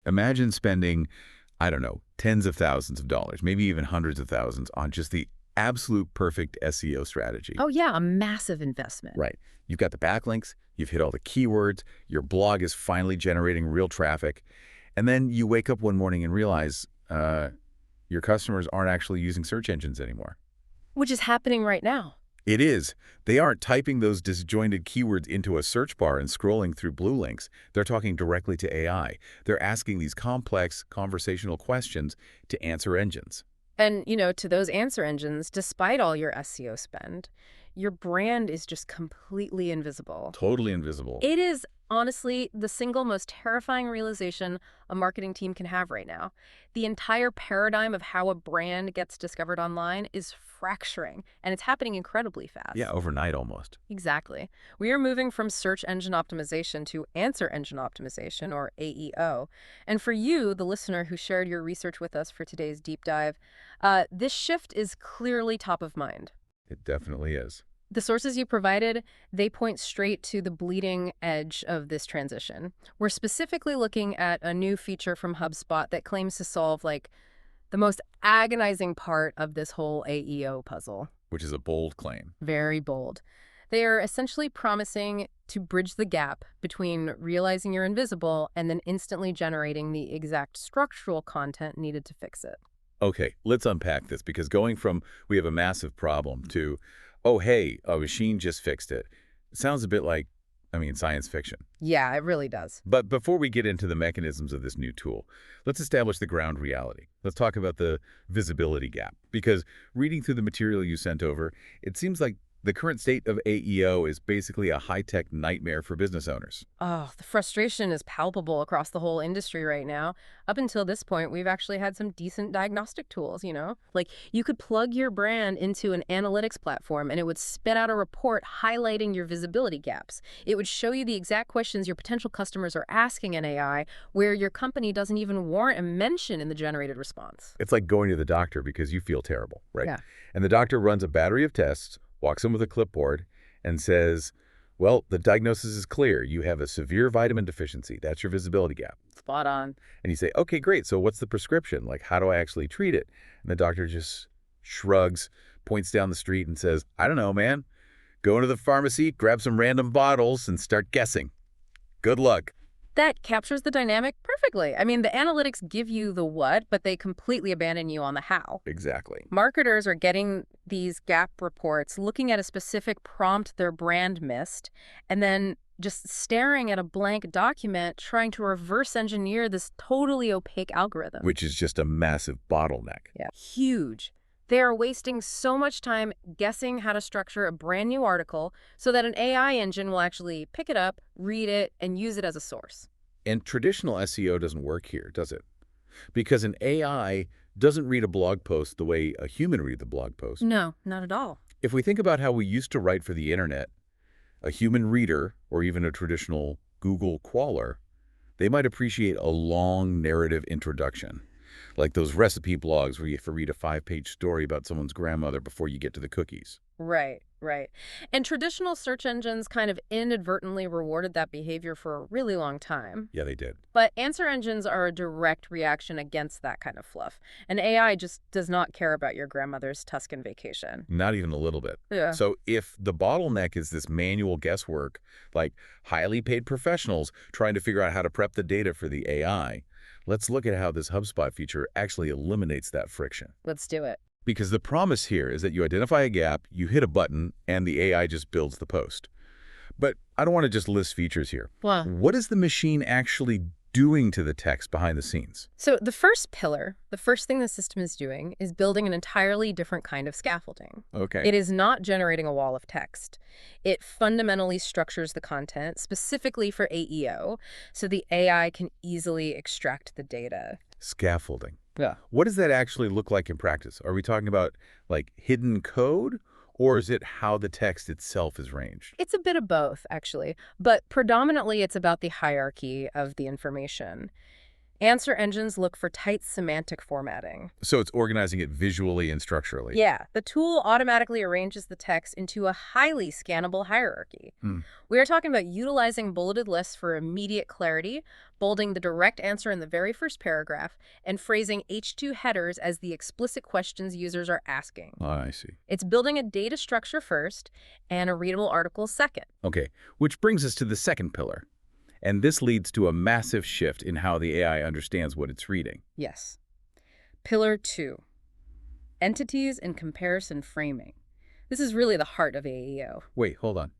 Imagine spending, I don't know, tens of thousands of dollars, maybe even hundreds of thousands on just the absolute perfect SEO strategy. Oh yeah, a massive investment. Right. You've got the backlinks, you've hit all the keywords, your blog is finally generating real traffic, and then you wake up one morning and realize your customers aren't actually using search engines anymore. Which is happening right now. It is. They aren't typing those disjointed keywords into a search bar and scrolling through blue links. They're talking directly to AI. They're asking these complex conversational questions to answer engines. And, to those answer engines, despite all your SEO spend, your brand is just completely invisible. Totally invisible. It is honestly the single most terrifying realization a marketing team can have right now. The entire paradigm of how a brand gets discovered online is fracturing, and it's happening incredibly fast. Yeah, overnight almost. Exactly. We are moving from search engine optimization to answer engine optimization, or AEO. And for you, the listener who shared your research with us for today's deep dive, this shift is clearly top of mind. It definitely is. The sources you provided, they point straight to the bleeding edge of this transition. We're specifically looking at a new feature from HubSpot that claims to solve, the most agonizing part of this whole AEO puzzle. Which is a bold claim. Very bold. They are essentially promising to bridge the gap between realizing you're invisible and then instantly generating the exact structural content needed to fix it. Okay, let's unpack this, because going from we have a massive problem to, oh, hey, a machine just fixed it, sounds a bit like, science fiction. Yeah, it really does. But before we get into the mechanisms of this new tool, let's establish the ground reality. Let's talk about the visibility gap, because reading through the material you sent over, it seems like the current state of AEO is basically a high-tech nightmare for business owners. Oh, the frustration is palpable across the whole industry right now. Up until this point, we've actually had some decent diagnostic tools, Like, you could plug your brand into an analytics platform and it would spit out a report highlighting your visibility gaps. It would show you the exact questions your potential customers are asking in AI, where your company doesn't even warrant a mention in the generated response. It's like going to the doctor because you feel terrible, right? Yeah. And the doctor runs a battery of tests, walks in with a clipboard, and says, well, the diagnosis is clear. You have a severe vitamin deficiency. That's your visibility gap. Spot on. And you say, okay, great. So what's the prescription? Like, how do I actually treat it? And the doctor just shrugs, points down the street and says, I don't know, man. Go into the pharmacy, grab some random bottles, and start guessing. Good luck. That captures the dynamic perfectly. The analytics give you the what, but they completely abandon you on the how. Exactly. Marketers are getting these gap reports, looking at a specific prompt their brand missed, and then just staring at a blank document, trying to reverse engineer this totally opaque algorithm. Which is just a massive bottleneck. Yeah. Huge. They are wasting so much time guessing how to structure a brand new article so that an AI engine will actually pick it up, read it, and use it as a source. And traditional SEO doesn't work here, does it? Because an AI doesn't read a blog post the way a human reads the blog post. No, not at all. If we think about how we used to write for the internet, a human reader, or even a traditional Google crawler, they might appreciate a long narrative introduction, like those recipe blogs where you have to read a 5-page story about someone's grandmother before you get to the cookies. Right. And traditional search engines kind of inadvertently rewarded that behavior for a really long time. Yeah, they did. But answer engines are a direct reaction against that kind of fluff. And AI just does not care about your grandmother's Tuscan vacation. Not even a little bit. Yeah. So if the bottleneck is this manual guesswork, like highly paid professionals trying to figure out how to prep the data for the AI, let's look at how this HubSpot feature actually eliminates that friction. Let's do it. Because the promise here is that you identify a gap, you hit a button, and the AI just builds the post. But I don't want to just list features here. Wow. What is the machine actually doing to the text behind the scenes? So the first pillar, the first thing the system is doing, is building an entirely different kind of scaffolding. Okay. It is not generating a wall of text. It fundamentally structures the content specifically for AEO, so the AI can easily extract the data. Scaffolding. Yeah. What does that actually look like in practice? Are we talking about hidden code, or is it how the text itself is ranged? It's a bit of both, actually, but predominantly it's about the hierarchy of the information. Answer engines look for tight semantic formatting. So it's organizing it visually and structurally. Yeah, the tool automatically arranges the text into a highly scannable hierarchy. Hmm. We are talking about utilizing bulleted lists for immediate clarity, bolding the direct answer in the very first paragraph, and phrasing H2 headers as the explicit questions users are asking. Oh, I see. It's building a data structure first and a readable article second. Okay, which brings us to the second pillar. And this leads to a massive shift in how the AI understands what it's reading. Yes. Pillar 2. Entities and comparison framing. This is really the heart of AEO. Wait, hold on.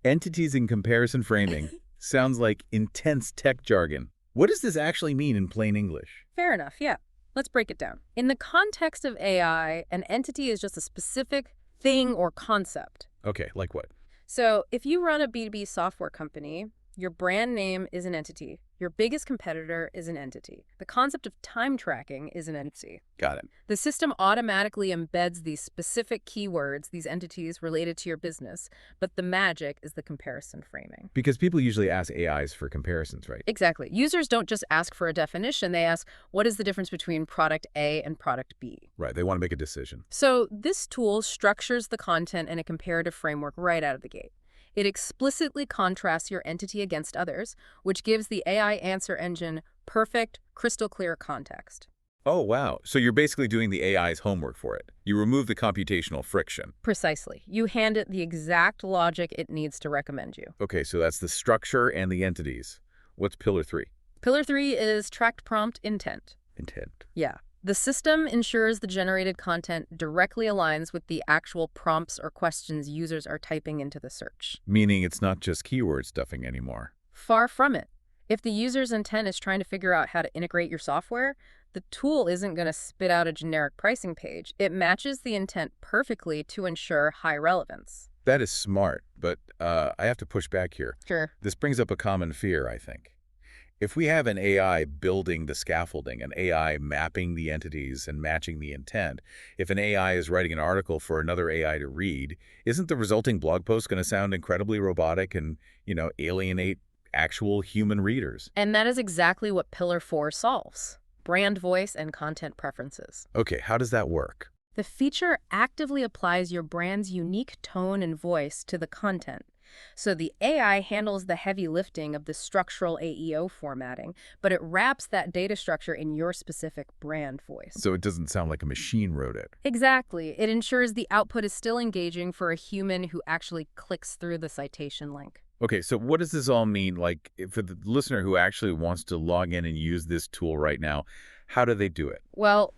Entities in comparison framing sounds like intense tech jargon. What does this actually mean in plain English? Fair enough, yeah. Let's break it down. In the context of AI, an entity is just a specific thing or concept. Okay, like what? So if you run a B2B software company, your brand name is an entity. Your biggest competitor is an entity. The concept of time tracking is an entity. Got it. The system automatically embeds these specific keywords, these entities related to your business, but the magic is the comparison framing. Because people usually ask AIs for comparisons, right? Exactly. Users don't just ask for a definition, they ask, what is the difference between product A and product B? Right, they want to make a decision. So this tool structures the content in a comparative framework right out of the gate. It explicitly contrasts your entity against others, which gives the AI answer engine perfect, crystal clear context. Oh, wow. So you're basically doing the AI's homework for it. You remove the computational friction. Precisely. You hand it the exact logic it needs to recommend you. Okay, so that's the structure and the entities. What's pillar 3? Pillar 3 is tracked prompt intent. Intent. Yeah. The system ensures the generated content directly aligns with the actual prompts or questions users are typing into the search. Meaning it's not just keyword stuffing anymore. Far from it. If the user's intent is trying to figure out how to integrate your software, the tool isn't going to spit out a generic pricing page. It matches the intent perfectly to ensure high relevance. That is smart, but I have to push back here. Sure. This brings up a common fear, I think. If we have an AI building the scaffolding, an AI mapping the entities and matching the intent, if an AI is writing an article for another AI to read, isn't the resulting blog post going to sound incredibly robotic and, alienate actual human readers? And that is exactly what Pillar 4 solves. Brand voice and content preferences. Okay, how does that work? The feature actively applies your brand's unique tone and voice to the content. So the AI handles the heavy lifting of the structural AEO formatting, but it wraps that data structure in your specific brand voice. So it doesn't sound like a machine wrote it. Exactly. It ensures the output is still engaging for a human who actually clicks through the citation link. Okay, so what does this all mean? Like, for the listener who actually wants to log in and use this tool right now, how do they do it? Well,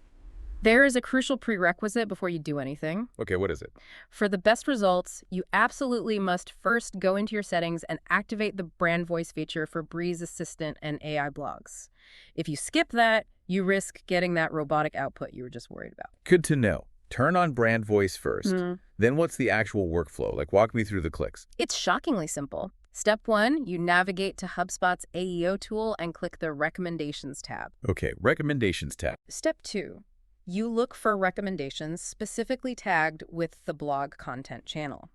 there is a crucial prerequisite before you do anything. Okay, what is it? For the best results, you absolutely must first go into your settings and activate the brand voice feature for Breeze Assistant and AI blogs. If you skip that, you risk getting that robotic output you were just worried about. Good to know. Turn on brand voice first. Then what's the actual workflow? Like, walk me through the clicks. It's shockingly simple. Step 1, you navigate to HubSpot's AEO tool and click the Recommendations tab. Okay, Recommendations tab. Step 2, you look for recommendations specifically tagged with the blog content channel.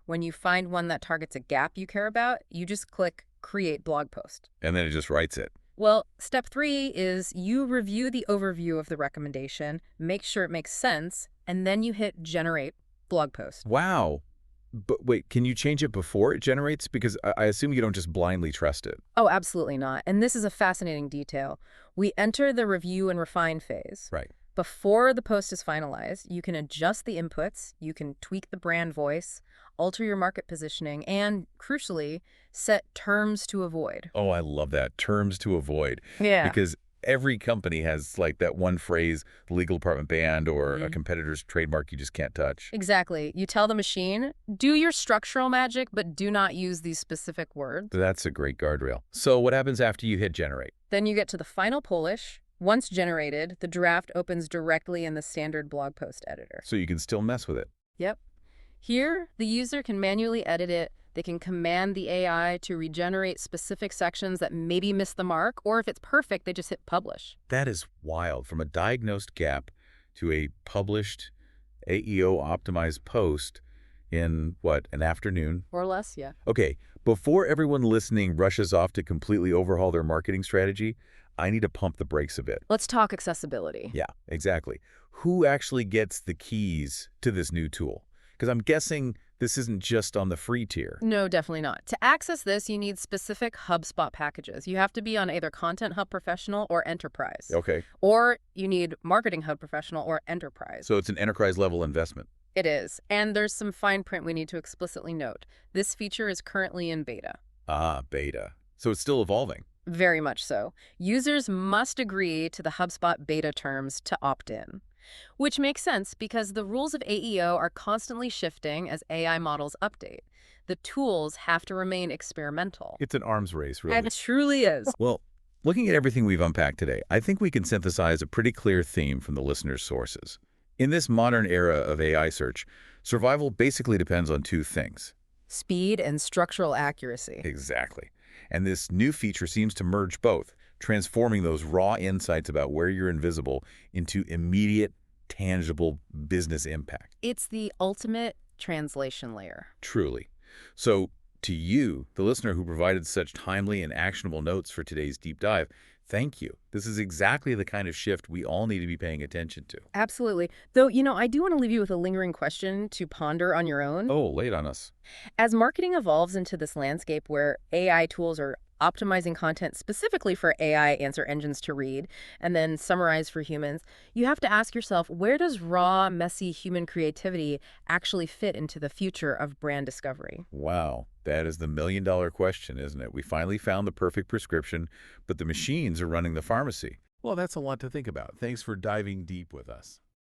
When you find one that targets a gap you care about, you just click Create Blog Post. And then it just writes it. Well, step 3 is you review the overview of the recommendation, make sure it makes sense, and then you hit Generate Blog Post. Wow. But wait, can you change it before it generates? Because I assume you don't just blindly trust it. Oh, absolutely not. And this is a fascinating detail. We enter the review and refine phase. Right. Before the post is finalized, you can adjust the inputs, you can tweak the brand voice, alter your market positioning, and, crucially, set terms to avoid. Oh, I love that. Terms to avoid. Yeah. Because every company has like that one phrase, the legal department banned, or a competitor's trademark you just can't touch. Exactly. You tell the machine, do your structural magic, but do not use these specific words. That's a great guardrail. So what happens after you hit generate? Then you get to the final polish. Once generated, the draft opens directly in the standard blog post editor. So you can still mess with it. Yep. Here, the user can manually edit it. They can command the AI to regenerate specific sections that maybe miss the mark, or if it's perfect, they just hit publish. That is wild. From a diagnosed gap to a published AEO optimized post in, what, an afternoon? Or less, yeah. Okay, before everyone listening rushes off to completely overhaul their marketing strategy, I need to pump the brakes a bit. Let's talk accessibility. Yeah, exactly. Who actually gets the keys to this new tool? Because I'm guessing this isn't just on the free tier. No, definitely not. To access this, you need specific HubSpot packages. You have to be on either Content Hub Professional or Enterprise. Okay, Or you need Marketing Hub Professional or Enterprise. so it's an enterprise-level investment. It is. And there's some fine print we need to explicitly note. This feature is currently in beta. Ah, beta. So it's still evolving. Very much so. Users must agree to the HubSpot beta terms to opt in. Which makes sense because the rules of AEO are constantly shifting as AI models update. The tools have to remain experimental. It's an arms race, really. And it truly is. Well, looking at everything we've unpacked today, I think we can synthesize a pretty clear theme from the listeners' sources. In this modern era of AI search, survival basically depends on two things. Speed and structural accuracy. Exactly. And this new feature seems to merge both, transforming those raw insights about where you're invisible into immediate, tangible business impact. It's the ultimate translation layer. Truly. So, to you, the listener who provided such timely and actionable notes for today's deep dive, thank you. This is exactly the kind of shift we all need to be paying attention to. Absolutely. Though, I do want to leave you with a lingering question to ponder on your own. Oh, lay it on us. As marketing evolves into this landscape where AI tools are optimizing content specifically for AI answer engines to read and then summarize for humans, you have to ask yourself, where does raw, messy human creativity actually fit into the future of brand discovery? Wow, that is the million-dollar question, isn't it? We finally found the perfect prescription, but the machines are running the pharmacy. Well, that's a lot to think about. Thanks for diving deep with us.